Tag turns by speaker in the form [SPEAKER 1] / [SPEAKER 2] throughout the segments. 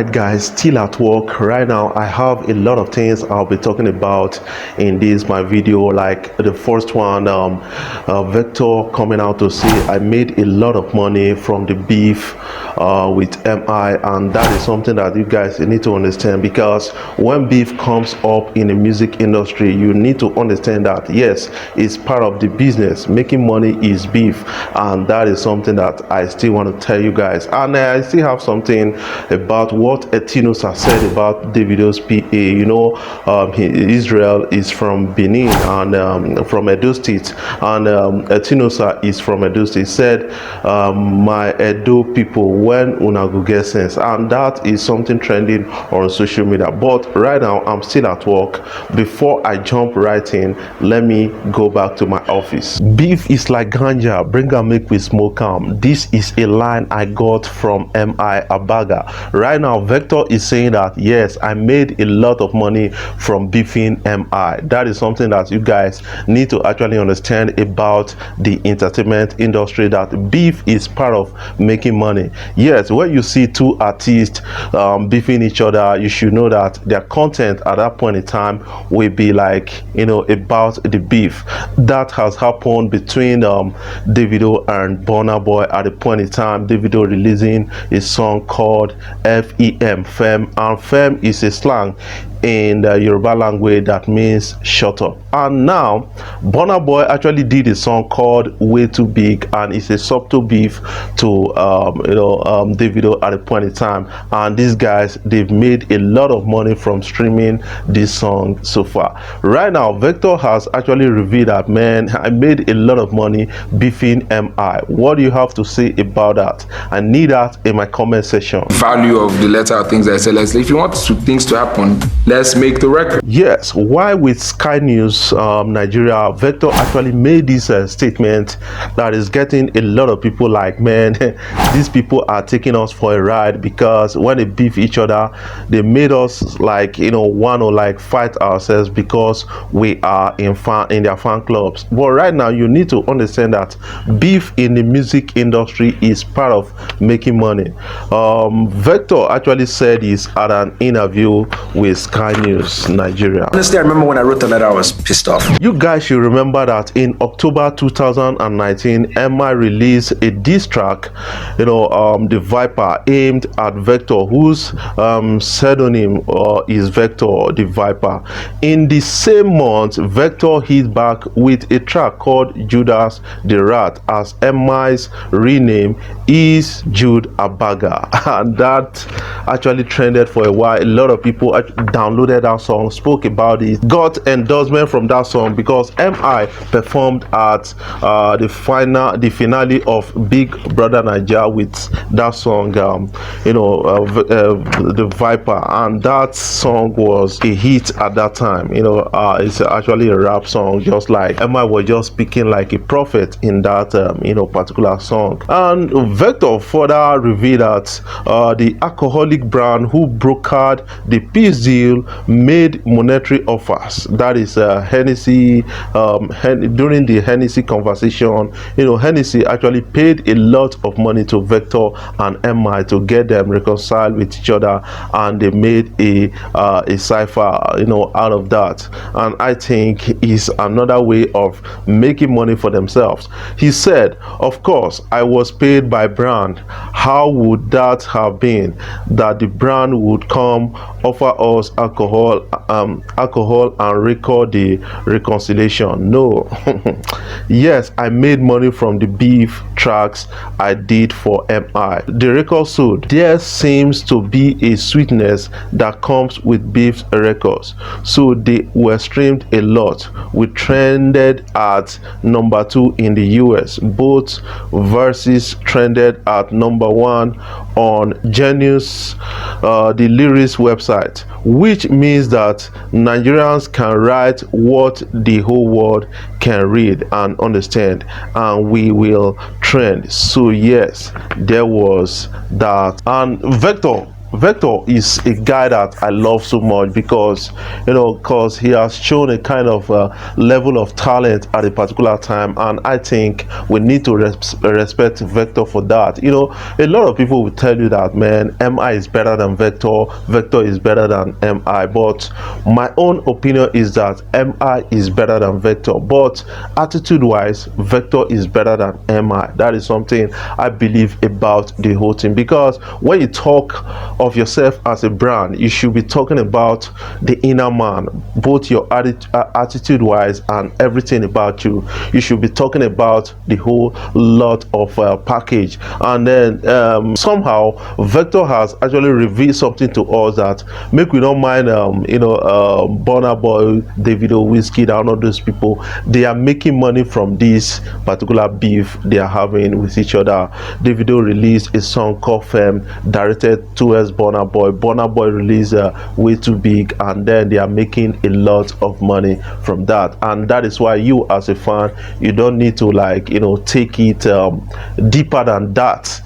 [SPEAKER 1] right, guys, still at work right now. I have a lot of things I'll be talking about in this my video. Like the first one, Vector coming out to say I made a lot of money from the beef with MI, and that is something that you guys need to understand, because when beef comes up in the music industry, you need to understand that yes, it's part of the business. Making money is beef, and that is something that I still want to tell you guys. And I still have something about what Etinosa said about Davido's PA. You know, Israel is from Benin and from Edo State, and Etinosa is from Edo State. Said, my Edo people, when una go get sense, and that is something trending on social media. But right now, I'm still at work. Before I jump right in, let me go back to my office. Beef is like ganja, bring and make we smoke am. This is a line I got from MI Abaga. Right now, Vector is saying that yes, I made a lot of money from beefing MI. That is something that you guys need to actually understand about the entertainment industry, that beef is part of making money. Yes, when you see two artists beefing each other, you should know that their content at that point in time will be like, you know, about the beef. That has happened between Davido and Burna Boy at the point in time. Davido releasing a song called FEM, Fem, and Fem is a slang in the Yoruba language that means shut up. And now Burna Boy actually did a song called Way Too Big, and it's a subtle beef to Davido at a point in time. And these guys, they've made a lot of money from streaming this song so far. Right now, Vector has actually revealed that, man, I made a lot of money beefing MI. What do you have to say about that? I need that in my comment section.
[SPEAKER 2] Value of the letter of things I say. If you want things to happen, let's make the record.
[SPEAKER 1] Yes, why with Sky News Nigeria, Vector actually made this statement that is getting a lot of people like, man, these people are taking us for a ride, because when they beef each other, they made us like, you know, want to like fight ourselves because we are in their fan clubs. But right now, you need to understand that beef in the music industry is part of making money. Vector actually said this at an interview with Sky News Nigeria.
[SPEAKER 3] Honestly, I remember when I wrote the letter, I was pissed off.
[SPEAKER 1] You guys should remember that in October 2019, MI released a diss track, you know, the Viper, aimed at Vector, whose pseudonym is Vector the Viper. In the same month, Vector hit back with a track called Judas the Rat, as MI's rename is Jude Abaga, and that actually trended for a while. A lot of people downloaded that song, spoke about it, got endorsement from that song, because MI performed at the finale of Big Brother Naija with that song, the Viper, and that song was a hit at that time. You know, it's actually a rap song, just like MI was just speaking like a prophet in that particular song. And Vector further revealed that the alcoholic brand who brokered the peace deal made monetary offers. That is Hennessy. During the Hennessy conversation, you know, Hennessy actually paid a lot of money to Vector and MI to get them reconciled with each other, and they made a cipher, you know, out of that. And I think is another way of making money for themselves. He said, of course, I was paid by brand. How would that have been that the brand would come offer us alcohol and record the reconciliation? No. Yes, I made money from the beef tracks I did for MI. The record sold. There seems to be a sweetness that comes with beef records, so they were streamed a lot. We trended at number 2 in the US. Both verses trended at number 1 on Genius, the lyrics website, which means that Nigerians can write what the whole world can read and understand, and we will trend. So yes, there was that. And Vector Vector is a guy that I love so much because, because he has shown a kind of level of talent at a particular time, and I think we need to respect Vector for that. A lot of people will tell you that, man, MI is better than Vector, Vector is better than MI, but my own opinion is that MI is better than Vector, but attitude wise, Vector is better than MI. That is something I believe about the whole thing, because when you talk of yourself as a brand, you should be talking about the inner man, both your attitude wise and everything about you. You should be talking about the whole lot of package. And then somehow Vector has actually revealed something to us that make we don't mind Burna Boy, Davido, Wizkid, and all those people. They are making money from this particular beef they are having with each other. Davido released a song called Femme, directed towards Burna Boy. Burna Boy released Way Too Big, and then they are making a lot of money from that. And that is why you as a fan, you don't need to take it deeper than that.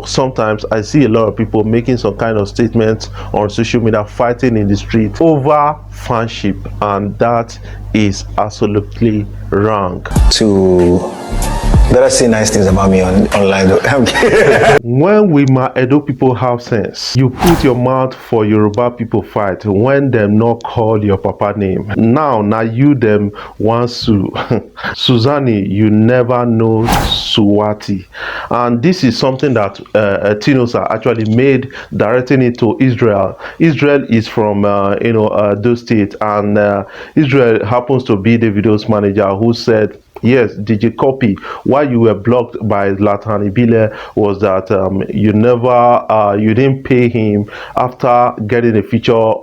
[SPEAKER 1] Sometimes I see a lot of people making some kind of statements on social media, fighting in the street over fanship, and that is absolutely wrong.
[SPEAKER 3] To let us say nice things about me online though.
[SPEAKER 1] When we my Edo people have sense, you put your mouth for Yoruba people fight when them not call your papa name. Now you them want Su Suzani, you never know Suwati. And this is something that Tinosa actually made, directing it to Israel. Israel is from those states, and Israel happens to be Davido's manager, who said, yes, DJ Copy, why you were blocked by Zlatan Ibile was that you didn't pay him after getting a feature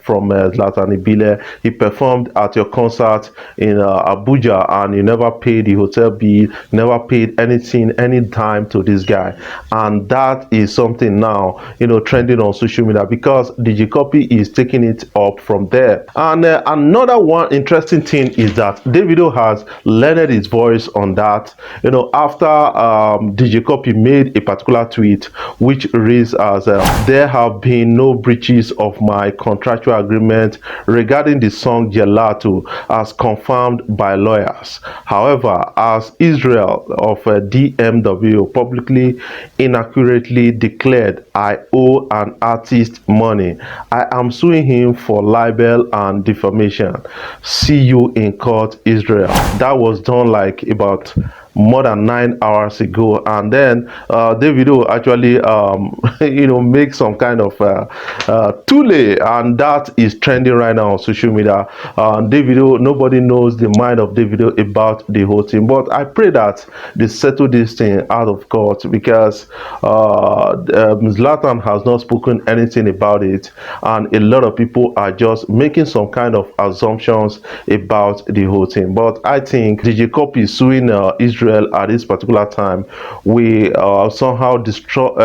[SPEAKER 1] from Zlatan Ibile. He performed at your concert in Abuja, and you never paid the hotel bill, never paid anything, any time to this guy. And that is something now, trending on social media, because DJ Copy is taking it up from there. And another one interesting thing is that Davido has learned his voice on that, after DJ Copy made a particular tweet which reads as there have been no breaches of my contractual agreement regarding the song Gelato, as confirmed by lawyers. However, as Israel of DMW publicly inaccurately declared I owe an artist money, I am suing him for libel and defamation. See you in court, Israel. That was done like about more than 9 hours ago, and then Davido actually make some kind of tule, and that is trending right now on social media. Davido, nobody knows the mind of Davido about the whole thing, but I pray that they settle this thing out of court, because Zlatan has not spoken anything about it, and a lot of people are just making some kind of assumptions about the whole thing. But I think DJ Copy suing Israel at this particular time we somehow disturb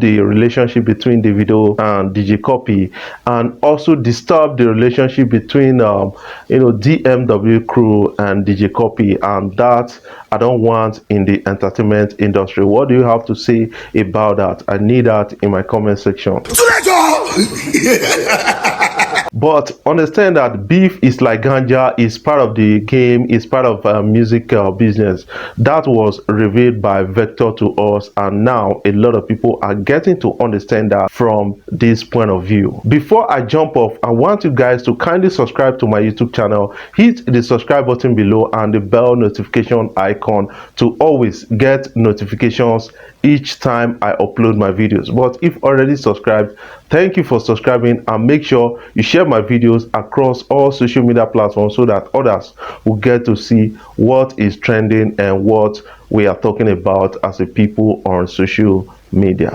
[SPEAKER 1] the relationship between Davido and DJ Copy, and also disturb the relationship between DMW crew and DJ Copy, and that I don't want in the entertainment industry. What do you have to say about that? I need that in my comment section. But understand that beef is like ganja, is part of the game, is part of music business. That was revealed by Vector to us, and now a lot of people are getting to understand that from this point of view. Before I jump off, I want you guys to kindly subscribe to my YouTube channel, hit the subscribe button below and the bell notification icon to always get notifications each time I upload my videos. But if already subscribed, thank you for subscribing, and make sure you share my videos across all social media platforms so that others will get to see what is trending and what we are talking about as a people on social media.